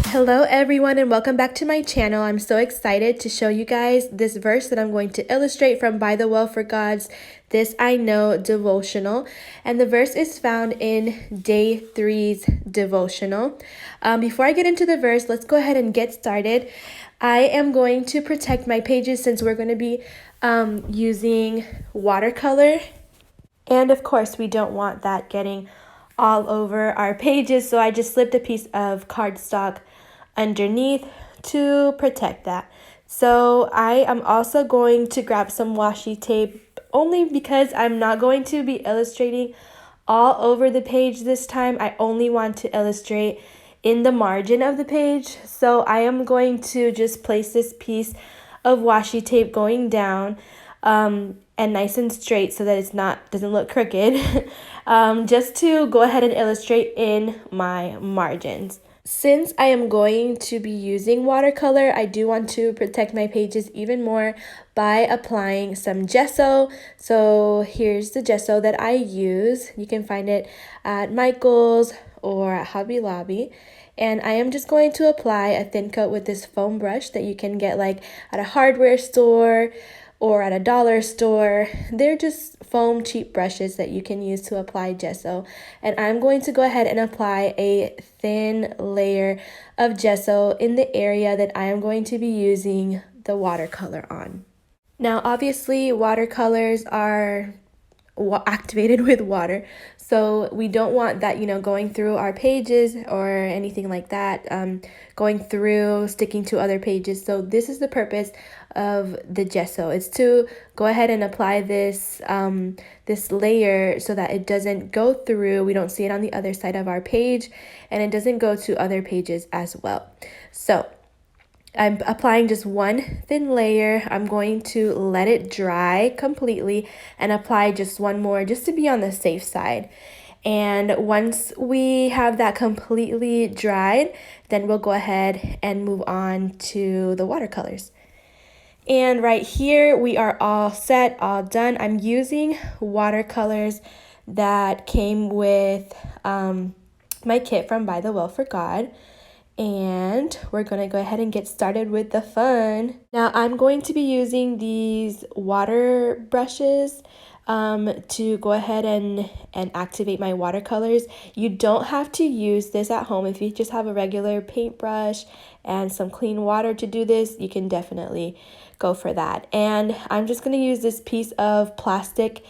Hello everyone and welcome back to my channel. I'm so excited to show you guys this verse that I'm going to illustrate from By the Well for God's This I Know devotional. And the verse is found in day 3's devotional. Before I get into the verse, let's go ahead and get started. I am going to protect my pages since we're going to be using watercolor. And of course, we don't want that getting all over our pages. So I just slipped a piece of cardstock underneath to protect that. So I am also going to grab some washi tape only because I'm not going to be illustrating all over the page this time. I only want to illustrate in the margin of the page. So I am going to just place this piece of washi tape going down and nice and straight so that doesn't look crooked just to go ahead and illustrate in my margins. Since I am going to be using watercolor, I do want to protect my pages even more by applying some gesso. So here's the gesso that I use. You can find it at Michael's or at Hobby Lobby. And I am just going to apply a thin coat with this foam brush that you can get like at a hardware store or at a dollar store. They're just foam cheap brushes that you can use to apply gesso. And I'm going to go ahead and apply a thin layer of gesso in the area that I am going to be using the watercolor on. Now, obviously, watercolors are activated with water, so we don't want that going through our pages or anything like that, going through, sticking to other pages. So this is the purpose of the gesso. It's to go ahead and apply this this layer so that it doesn't go through, we don't see it on the other side of our page, and it doesn't go to other pages as well. So I'm applying just one thin layer. I'm going to let it dry completely and apply just one more just to be on the safe side. And once we have that completely dried, then we'll go ahead and move on to the watercolors. And right here, we are all set, all done. I'm using watercolors that came with my kit from By the Well for God. And we're going to go ahead and get started with the fun. Now I'm going to be using these water brushes to go ahead and activate my watercolors. You don't have to use this at home. If you just have a regular paintbrush and some clean water to do this, you can definitely go for that. And I'm just going to use this piece of plastic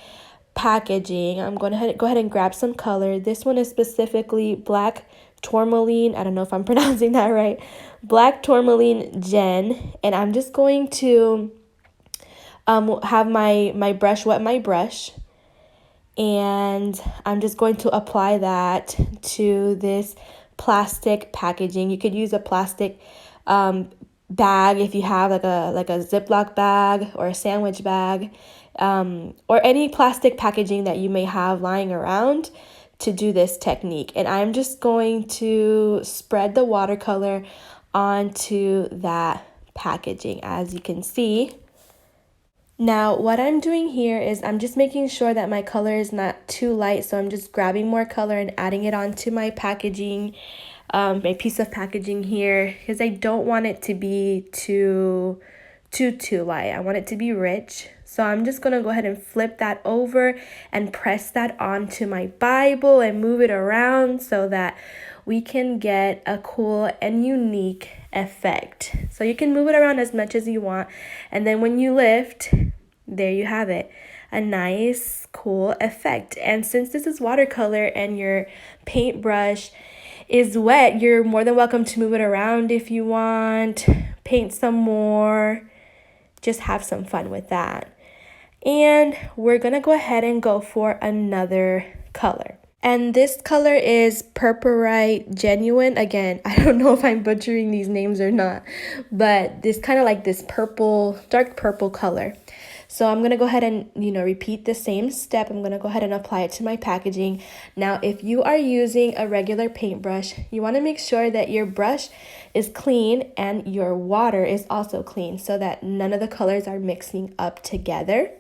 packaging. I'm going to go ahead and grab some color. This one is specifically black tourmaline. I don't know if I'm pronouncing that right. Black tourmaline Gen. And I'm just going to have my brush wet my brush. And I'm just going to apply that to this plastic packaging. You could use a plastic bag if you have like a Ziploc bag or a sandwich bag, or any plastic packaging that you may have lying around to do this technique. And I'm just going to spread the watercolor onto that packaging, as you can see. Now what I'm doing here is I'm just making sure that my color is not too light, so I'm just grabbing more color and adding it onto my packaging, my piece of packaging here, because I don't want it to be too light. I want it to be rich. So I'm just going to go ahead and flip that over and press that onto my Bible and move it around so that we can get a cool and unique effect. So you can move it around as much as you want. And then when you lift, there you have it. A nice, cool effect. And since this is watercolor and your paintbrush is wet, you're more than welcome to move it around if you want. Paint some more. Just have some fun with that. And we're going to go ahead and go for another color. And this color is Purpurite Genuine. Again, I don't know if I'm butchering these names or not, but this kind of like this purple, dark purple color. So I'm going to go ahead and, repeat the same step. I'm going to go ahead and apply it to my packaging. Now, if you are using a regular paintbrush, you want to make sure that your brush is clean and your water is also clean so that none of the colors are mixing up together.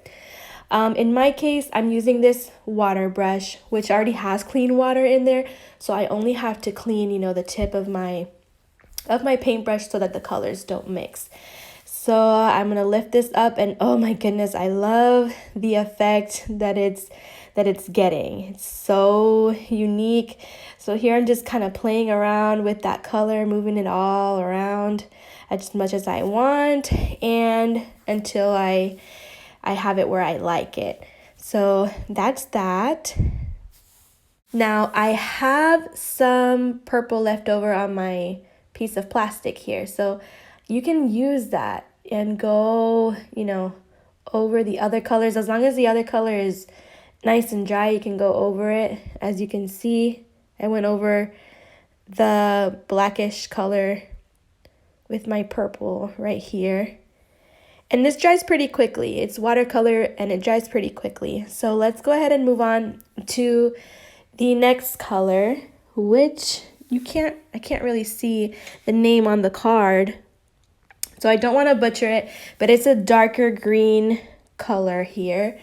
In my case, I'm using this water brush, which already has clean water in there. So I only have to clean, you know, the tip of my paintbrush so that the colors don't mix. So I'm gonna lift this up, and oh my goodness, I love the effect that it's getting. It's so unique. So here I'm just kind of playing around with that color, moving it all around as much as I want, and until I have it where I like it. So that's that. Now I have some purple left over on my piece of plastic here. So you can use that and go, you know, over the other colors. As long as the other color is nice and dry, you can go over it. As you can see, I went over the blackish color with my purple right here. And this dries pretty quickly. It's watercolor and it dries pretty quickly. So let's go ahead and move on to the next color, which I can't really see the name on the card. So I don't want to butcher it, but it's a darker green color here.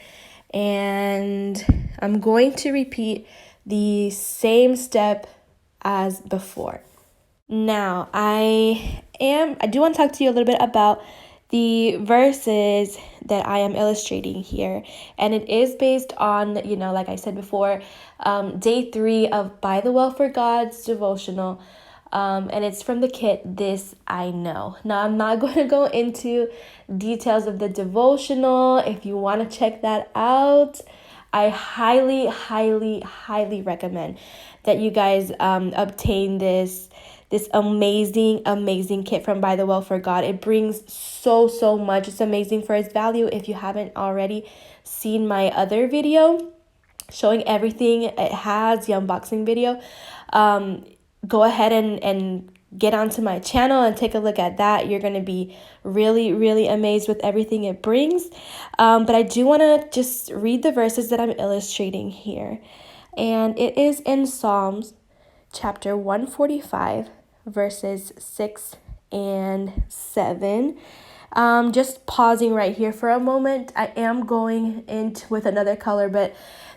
And I'm going to repeat the same step as before. Now, I do want to talk to you a little bit about the verses that I am illustrating here. And it is based on, you know, like I said before, day 3 of By the Well for God's devotional. And it's from the kit, This I Know. Now, I'm not going to go into details of the devotional. If you want to check that out, I highly, highly, highly recommend that you guys obtain this amazing kit from By the Well for God. It brings so much. It's amazing for its value. If you haven't already seen my other video showing everything it has, the unboxing video, go ahead and get onto my channel and take a look at that. You're going to be really amazed with everything it brings. But I do want to just read the verses that I'm illustrating here. And it is in Psalms chapter 145, verses 6 and 7. Just pausing right here for a moment. I am going into with another color, but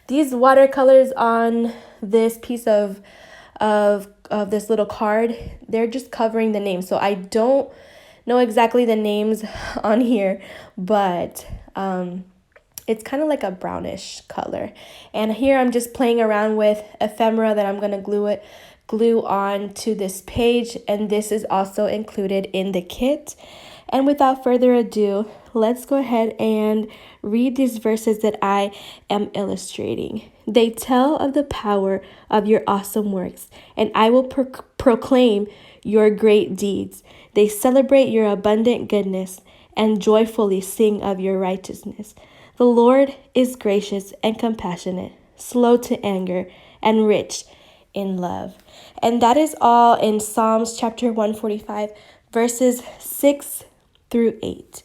these watercolors on this piece of this little card, they're just covering the name. So I don't know exactly the names on here, but it's kind of like a brownish color. And here I'm just playing around with ephemera that I'm going to glue on to this page, and this is also included in the kit. And without further ado, let's go ahead and read these verses that I am illustrating. They tell of the power of your awesome works, and I will proclaim your great deeds. They celebrate your abundant goodness and joyfully sing of your righteousness. The Lord is gracious and compassionate, slow to anger, and rich in love. And that is all in Psalms chapter 145, verses 6 through 8.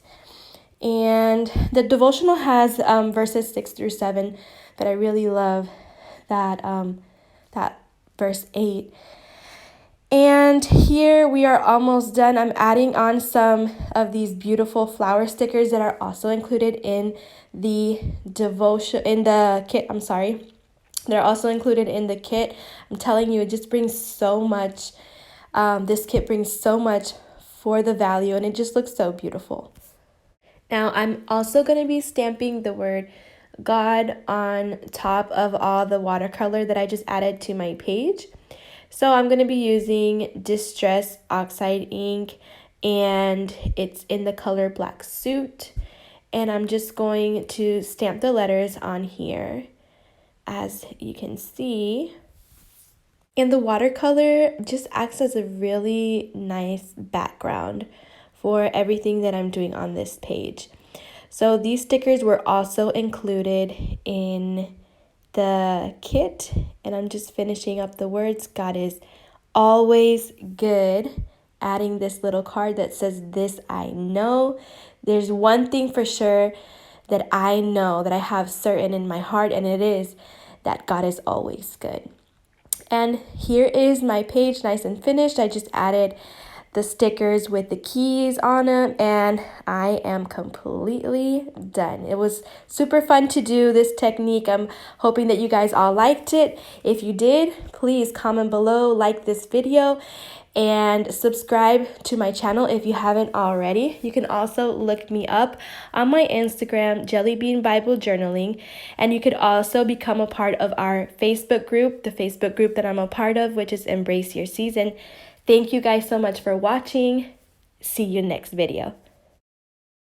And the devotional has verses 6 through 7, but I really love that verse 8. And here we are almost done. I'm adding on some of these beautiful flower stickers that are also included in the kit. They're also included in the kit. I'm telling you, it just brings so much. This kit brings so much for the value, and it just looks so beautiful. Now, I'm also going to be stamping the word God on top of all the watercolor that I just added to my page. So I'm going to be using Distress Oxide ink, and it's in the color Black Suit. And I'm just going to stamp the letters on here, as you can see. And the watercolor just acts as a really nice background for everything that I'm doing on this page. So these stickers were also included in the kit, and I'm just finishing up the words. God is always good, adding this little card that says, This I Know. There's one thing for sure that I know, that I have certain in my heart, and it is that God is always good. And here is my page, nice and finished. I just added the stickers with the keys on them, and I am completely done. It was super fun to do this technique. I'm hoping that you guys all liked it. If you did, please comment below, like this video, and subscribe to my channel if you haven't already. You can also look me up on my Instagram, Jellybean Bible Journaling, and you could also become a part of our Facebook group, the Facebook group that I'm a part of, which is Embrace Your Season. Thank you guys so much for watching. See you next video.